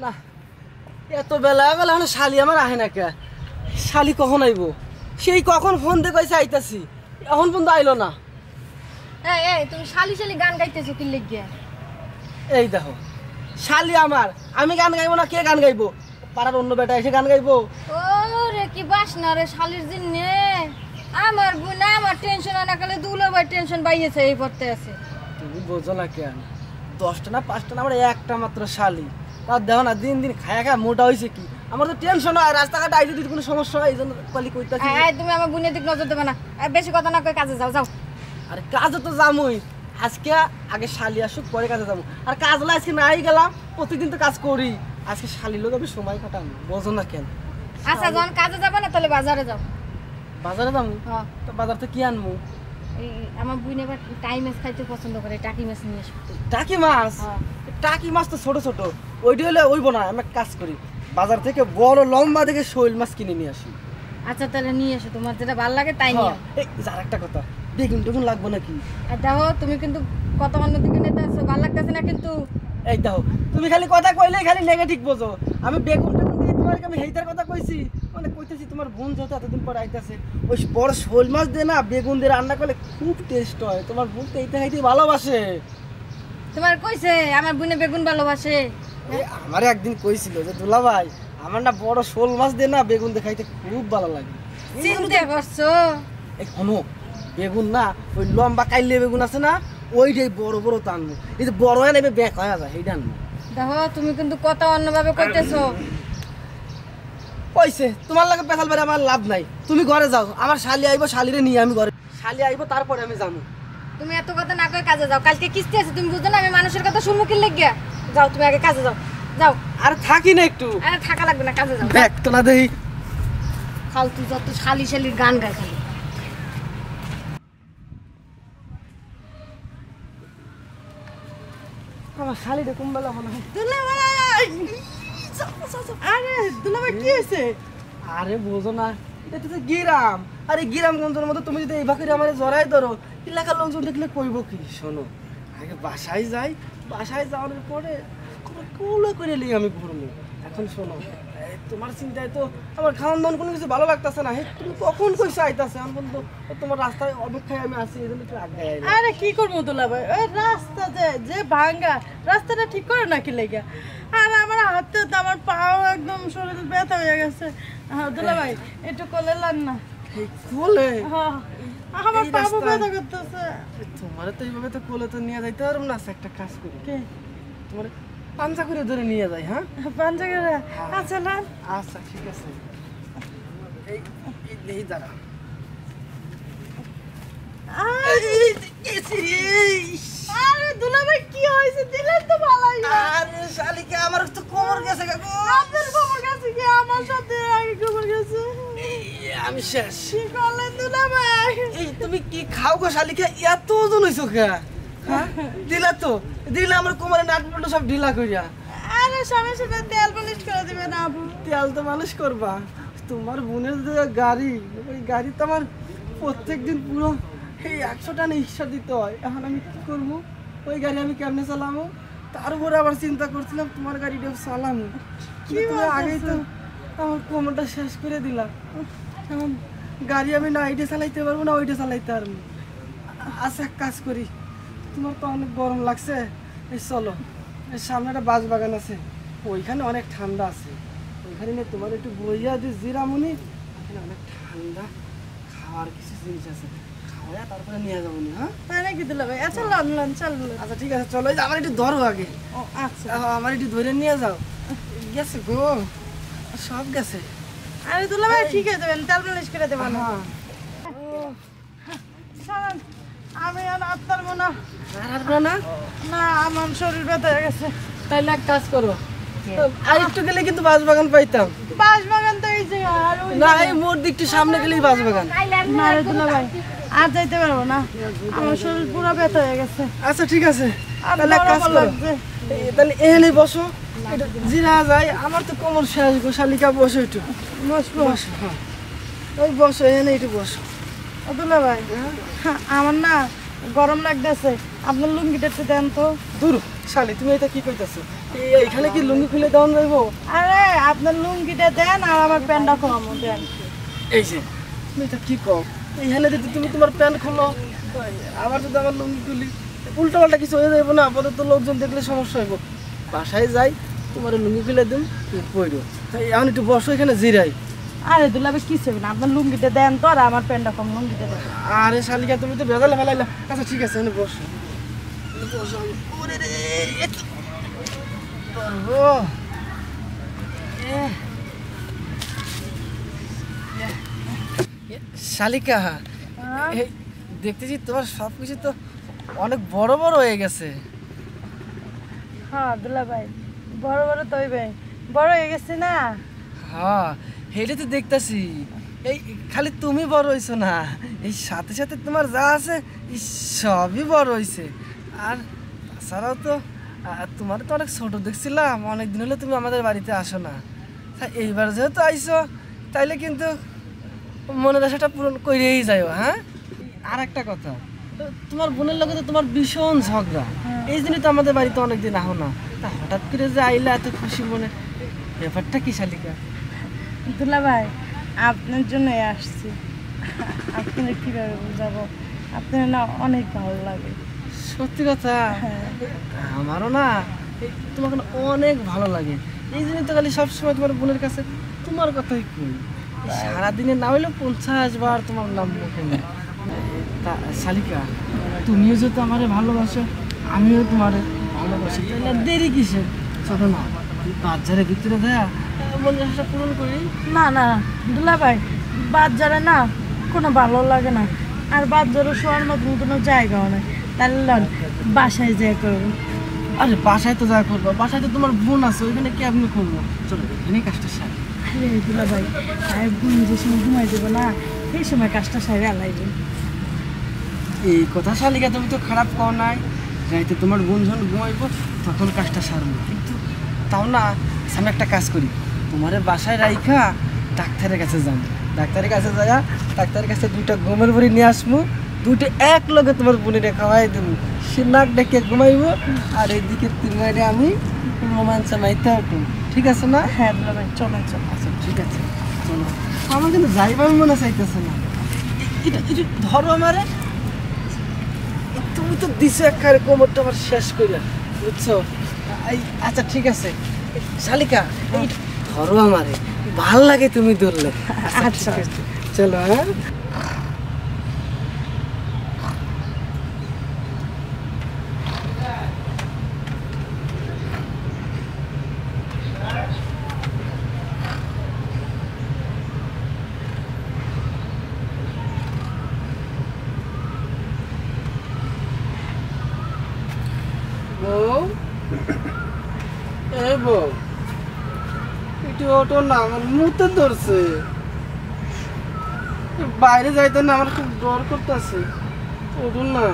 না এত বেলা বেলা হলো শালি আমার আহে না কে শালি কখন আইব সেই কখন ফোন দিয়ে কইছে আইতাছি এখন পর্যন্ত আইলো না এই তুমি শালি শালি গান গাইতেছো কি লাগিয়া এই দেখো শালি আমার আমি গান গাইবো না কে গান গাইবো পাড়ার অন্য বেটা এসে গান গাইবো ওরে কি বাসনা রে শালির জিন্নে আমার বোন আমার টেনশন না কালে দুলো ভাই টেনশন বাইয়েছে এই পড়তে আছে তুমি বোঝো না কেন 10টা না 5টা না আমার একটা মাত্র শালি তার দেখো না দিন দিন খায়া খায়া মোটা হয়েছে কি আমার তো টেনশন হয় রাস্তাঘাটে আইতে যদি কোনো সমস্যা হয় এই জন্য কলি কইতাছি তুমি আমার বোনের দিক নজর দেবে না বেশি কথা না কই কাজে যাও যাও আরে কাজে তো যামই আজকে আগে শালি আসুক পরে কাজে যাবো আর কাজ হলে আজকে নাই গেলাম প্রতিদিন তো কাজ করি আজকে শালির লোক আমি সময় কাটাম বোঝো না কেন আচ্ছা যখন কাজে যাবে না তাহলে বাজারে যাও বাজারে যাবো তো বাজার থেকে কি আনবো আমার বোন এবার টাই মাছ খাইতে পছন্দ করে টাকি মাছ নিয়ে আসো টাকি মাছ টাকি মাছ তো ছোট ছোট ওইটি হলে ওইব না আমি কাজ করি বাজার থেকে বড় লম্বা দেখে শৈল মাছ কিনে নিয়ে আসি আচ্ছা তাহলে নিয়ে এসো তোমার যেটা ভালো লাগে তাই নিও যার একটা কথা বেগুন টেগুন লাগবো নাকি আর দেখো তুমি কিন্তু কত অন্যদিকে নিতে আসছো ভালো লাগতেছে না কিন্তু এই দেখো তুমি খালি কথা কইলে খালি নেগেটিভ বোঝো আমি বেগুন টেগুন দিয়ে তোমার আমি হেইতার কথা কইছি মানে কইতেছি তোমার বোন যত এতদিন পর আইতাছে ওই বড় শোল মাছ দিয়ে না বেগুন দিয়ে রান্না করলে খুব টেস্ট হয় তোমার বোন তো এইটা খাইতে ভালোবাসে তোমার কইছে আমার বোনে বেগুন ভালোবাসে আমার একদিন কইছিল যে দুলা ভাই আমার না বড় শোল মাছ দিয়ে না বেগুন দিয়ে খাইতে খুব ভালো লাগে চিন্তা করছো এই শোনো বেগুন না ওই লম্বা কাইলে বেগুন আছে না ওইটাই বড় বড় টানবো এই যে বড় হয় না ব্যাক হয়ে যায় সেইটা আনবো দেখো তুমি কিন্তু কত অন্যভাবে কইতেছো কইছে তোমার লাগে পেছাল বাড়ি আমার লাভ নাই তুমি ঘরে যাও আমার শালি আইবো শালিরে নিয়ে আমি ঘরে শালি আইবো তারপরে আমি যাবো তুমি এত কথা না কই কাজে যাও কালকে কিস্তি আছে তুমি বুঝো না আমি মানুষের কথা শুনবো কি লাগিয়া যাও তুমি আগে কাজে যাও যাও আর থাকি না একটু আরে থাকা লাগবে না কাজে যাও দেখ তো না দেই ফালতু যত শালি শালির গান গায় খালি আমার শালিরে কুম্বালা মনে হয় দুলাভাই আরে দুলাভাই কি হয়েছে আরে বোঝো না এটা তো গিরাম আরে গিরাম গঞ্জের মধ্যে তুমি যদি এই বাকিরে আমার জড়াই ধরো এলাকার লোকজন দেখলে কইব কি শোনো আগে বাসায় যাই বাসায় যাওয়ার পরে কুলো করে নিয়ে আমি ঘুরবো এখন শোনো তোমার চিন্তায় তো আমার খাওয়ান দাওয়ান কোনো কিছু ভালো লাগতেছে না তুমি কখন কইছো আইতাছে আমি বলতো তোমার রাস্তায় অপেক্ষায় আমি আসি এই জন্য একটু আগে আইলাম আরে কি করবো দুলাভাই ওই রাস্তা যে ভাঙ্গা রাস্তাটা ঠিক করে নাকি লেগে আর আমার হাতে তো আমার পাও একদম শরীর ব্যথা হয়ে গেছে দুলাভাই একটু কোলে লান না কোলে আমার পা ব্যথা করতেছে তোমার তো এইভাবে তো কোলে তো নিয়ে যাইতে পারবো না একটা কাজ করি কে তোমার পাঞ্জা করে ধরে নিয়ে যাই হ্যাঁ পাঞ্জা করে আচ্ছা লান আচ্ছা ঠিক আছে এই দাঁড়া আরে দুলাভাই কি হয়েছে দিলেন তো ভালোই আরে শালিকা আমার তো কোমর গেছে কাকু আপনার কোমর গেছে কি আমার সাথে আগে কোমর গেছে আমি শেষ কি করলেন দুলাভাই এই তুমি কি খাও গো শালিকা এত ওজন হইছো কে হ্যাঁ দিলা তো দিলা আমার কোমরে নাট বল্টু সব ঢিলা কইরা আরে সমস্যা না তেল পালিশ করে দিবে না আপু তেল তো মালিশ করবা তোমার বোনের যে গাড়ি ওই গাড়ি তো আমার প্রত্যেকদিন পুরো এই 100 টাকা হিসাব দিতে হয় এখন আমি কি করবো ওই গাড়ি আমি কেমনে চালাবো তার উপরে আবার চিন্তা করছিলাম তোমার গাড়িটা চালামো কি আগেই তো আমার কোমরটা শেষ করে দিলাম এখন গাড়ি আমি না এইটা চালাইতে পারবো না ওইটা চালাইতে পারবো আচ্ছা এক কাজ করি তোমার তো অনেক গরম লাগছে এই চলো এর সামনে একটা বাঁশ বাগান আছে ওইখানে অনেক ঠান্ডা আছে ওইখানে নিয়ে তোমার একটু বইয়া দিই জিরামুনি ওখানে অনেক ঠান্ডা খাওয়ার কিছু জিনিস আছে খাওয়া তারপরে নিয়ে যাবো না হ্যাঁ তাই নাকি দুলাভাই আচ্ছা লান লান চল আচ্ছা ঠিক আছে চলো এই যে আমার একটু ধরো আগে ও আচ্ছা আমার একটু ধরে নিয়ে যাও গেছে গো সব গেছে আরে দুলাভাই ঠিক আছে দেবেন তেল পালিশ করে দেবেন না হ্যাঁ আমি আর আপনার মনে আর না না আমার শরীর ব্যথা হয়ে গেছে তাইলে এক কাজ করো আর একটু গেলে কিন্তু বাঁশ বাগান পাইতাম বাঁশ বাগান তো এই যে আর ওই না এই মোড় দিকটি সামনে গেলেই বাঁশ বাগান না রে দুলাভাই আর যাইতে পারবো না আমার শরীর পুরো ব্যথা হয়ে গেছে আচ্ছা ঠিক আছে আর তাহলে এক কাজ গরমও করো লাগছে। তাহলে এখানে বসো একটু জিরা যায় আমার তো কোমর শেষ গো শালিকা বসো একটু বসবো বসো হ্যাঁ ওই বসো এখানে একটু বসো ও দুলাভাই আমার না গরম লাগতেছে আপনার লুঙ্গিটা একটু দেন তো দূর শালি তুমি এটা কি কইতাছো? এইখানে কি লুঙ্গি খুলে দেওয়া যাইব? আরে আপনার লুঙ্গিটা দেন আর আমার প্যান্টটা কমও দেন। এই যে তুমি এটা কি কও? এইখানে যদি তুমি তোমার প্যান্ট খোলো আবার যদি আমার লুঙ্গি খুলি উল্টা পাল্টা কিছু হয়ে যাইব না? পরে তো লোকজন দেখলে সমস্যা হইব। বাসায় যাই তোমার লুঙ্গি খুলে দিন, তুমি পইরো। এখন একটু বসো এখানে জিরাই। আরে দুলাভাই কিছু হবে না, আপনার লুঙ্গিটা দেন তো আর আমার প্যান্টটা কম, লুঙ্গিটা দেন। আরে শালিকা তুমি তো বেজালে ফেলাইলা। আচ্ছা ঠিক আছে এখানে বসো। বসো। ওরে রে ও শালিকা, এই দেখতেছি তোমার সব কিছু তো অনেক বড় বড় হয়ে গেছে। হ্যাঁ দুলাভাই বড় বড় তো হইবে, বড় হয়ে গেছে না। হ্যাঁ হেঁটে তো দেখতেছি। এই খালি তুমি বড় হইছো না, এই সাথে সাথে তোমার যা আছে এই সবই বড় হইছে। আর তাছাড়াও তো তোমার তো অনেক ছোট দেখছিলাম, অনেকদিন হলে তুমি আমাদের বাড়িতে আসো না। এইবার যেহেতু আইসো তাইলে কিন্তু মনের আশাটা পূরণ করেই যাইও। হ্যাঁ আর একটা কথা, তোমার বোনের লগে তো তোমার ভীষণ ঝগড়া, এই জন্যই তো আমাদের বাড়িতে অনেকদিন আহো না। তা হঠাৎ করে যে আইলা এত খুশি মনে, ব্যাপারটা কি শালিকা? দুলাভাই আপনার জন্যই আসছি, আপনার কীভাবে বুঝাবো, আপনার না অনেক ভালো লাগে। সত্যি কথা? হ্যাঁ আমারও না তোমাকে না অনেক ভালো লাগে। এই জন্য তো খালি সবসময় তোমার বোনের কাছে তোমার কথাই কই। সারাদিনে না হইলেও 50 বার তোমার নাম মুখে নেই। তা শালিকা তুমিও যেহেতু আমারে ভালোবাসো, আমিও তোমারে ভালোবাসি, তাহলে আর দেরি কিসের? চলো না বাজারের ভিতরে দেয়া মনের আশা পূরণ করি। না না দুলাভাই, বাজারে না কোনো ভালো লাগে না, আর বাজারে শোয়ার মতন কোনো জায়গাও নেই। তাহলে লন বাসায় যেয়ে করবো। আরে বাসায় তো যা করবো, বাসায় তো তোমার বোন আছে, ওইখানে কেমনি করবো? চলো এখানে কাজটা সারি। আরে দুলাভাই বোন যে সময় ঘুমাই দেবো না, সেই সময় কাজটা সারে আলাইবে। এই কথা শালিকা তুমি তো খারাপ কও নাই, রাইতে তোমার বোন যখন ঘুমাইবো তখন কাজটা সারবো। কিন্তু তাও না আমি একটা কাজ করি, তোমারে বাসায় রাইখা ডাক্তারের কাছে যাবো। ডাক্তারের কাছে যাইয়া ডাক্তারের কাছে 2টা গমের বড়ি নিয়ে আসবো, 2টা এক লগে তোমার বোনের খাওয়াই দেবো। সে নাক ডেকে ঘুমাইবো আর এইদিকে তিনবারে আমি রোমাঞ্চ মাইতে উঠবো। ঠিক আছে না? হ্যাঁ দুলাভাই চলেন চলেন। আচ্ছা ঠিক আছে চলো। আমার কিন্তু যাইবার মনে চাইতেছে না। এটা এটা ধরো আমারে, তুমি তো দিছো একবারে কোমরটা আমার শেষ করে, বুঝছো? আচ্ছা ঠিক আছে শালিকা, এই ধরো আমারে, ভাল লাগে তুমি ধরলে। আচ্ছা চলো। হ্যাঁ বউ, এ বউ একটু ওটো না, আমার মুতে ধরছে। বাইরে যাইতে না আমার খুব ডর করতেছে, ওঠুন না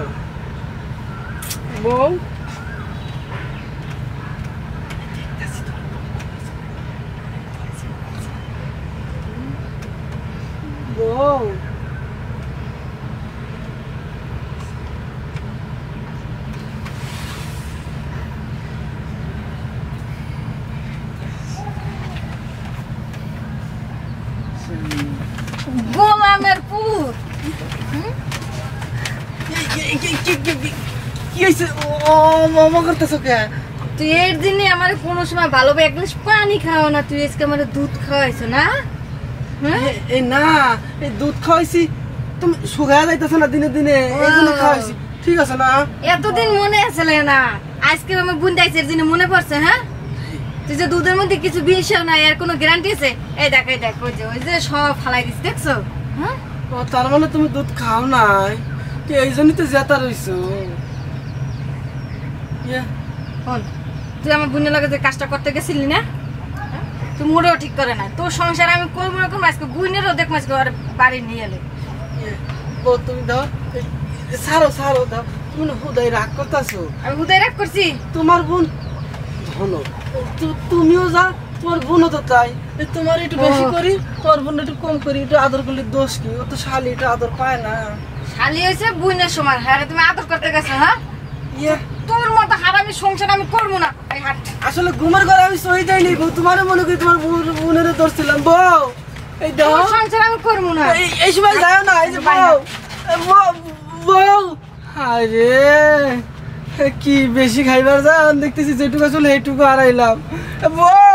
বউ। বউ গোলামের পুত কি হয়েছে? মামা করতেছো কে? তুই এর দিনে আমার কোনো সময় ভালোভাবে এক গ্লাস পানি খাওয়া না, তুই আজকে আমার দুধ খাওয়াইছো না? হ্যাঁ এই না, এই দুধ খাওয়াইছি, তুমি শুকায় যাইতেছো না দিনে দিনে, এই জন্য খাওয়াইছি। ঠিক আছে না? এতদিন মনে আসলে না, আজকে আমার বুন্দাইছে এর দিনে মনে পড়ছে? হ্যাঁ তুই যে দুধের মধ্যে কিছু বিষ নাই, এর কোনো গ্যারান্টি আছে? এই দেখ এই দেখ, ওই যে সব ফালাই দিস, দেখছো? হ্যাঁ ও তার মানে তুমি দুধ খাও নাই, তুই এই জন্যই তো জেতা রইছো। শোন, তুই আমার বোনের লগে যে কাজটা করতে গেছিলি না, তুই মোড়েও ঠিক করে না। তোর সংসার আমি করবো না, করবো আজকে বুনেরও দেখ মাঝকে ওর বাড়ি নিয়ে এলে। ও তুমি দাও, সারো সারো দাও। তুমি না হুদাই রাগ করতেছো। আমি হুদাই রাগ করছি? তোমার বোন ধন, তুমিও যা, তোমার বোনও তো তাই। তোমার একটু বেশি করি, তোমার বোন একটু কম করি, একটু আদর করলে দোষ কি? ও তো শালি, একটু আদর পায় না। শালি হয়েছে বুনের সময়, হ্যাঁ তুমি আদর করতে গেছো? হ্যাঁ তোর মতো হারামি সংসার আমি করবো না। এই হাট। আসলে ঘুমের ঘরে আমি সই যাইনি বউ, তোমারও মনে করি তোমার বোনের ধরছিলাম বউ। এই দাও তোর সংসার আমি করবো না। এই সময় যাও না, এই যে বউ বউ। আরে কি বেশি খাইবার যান দেখতেছি, যেটুকু আসলে এইটুকু হারাইলাম বউ।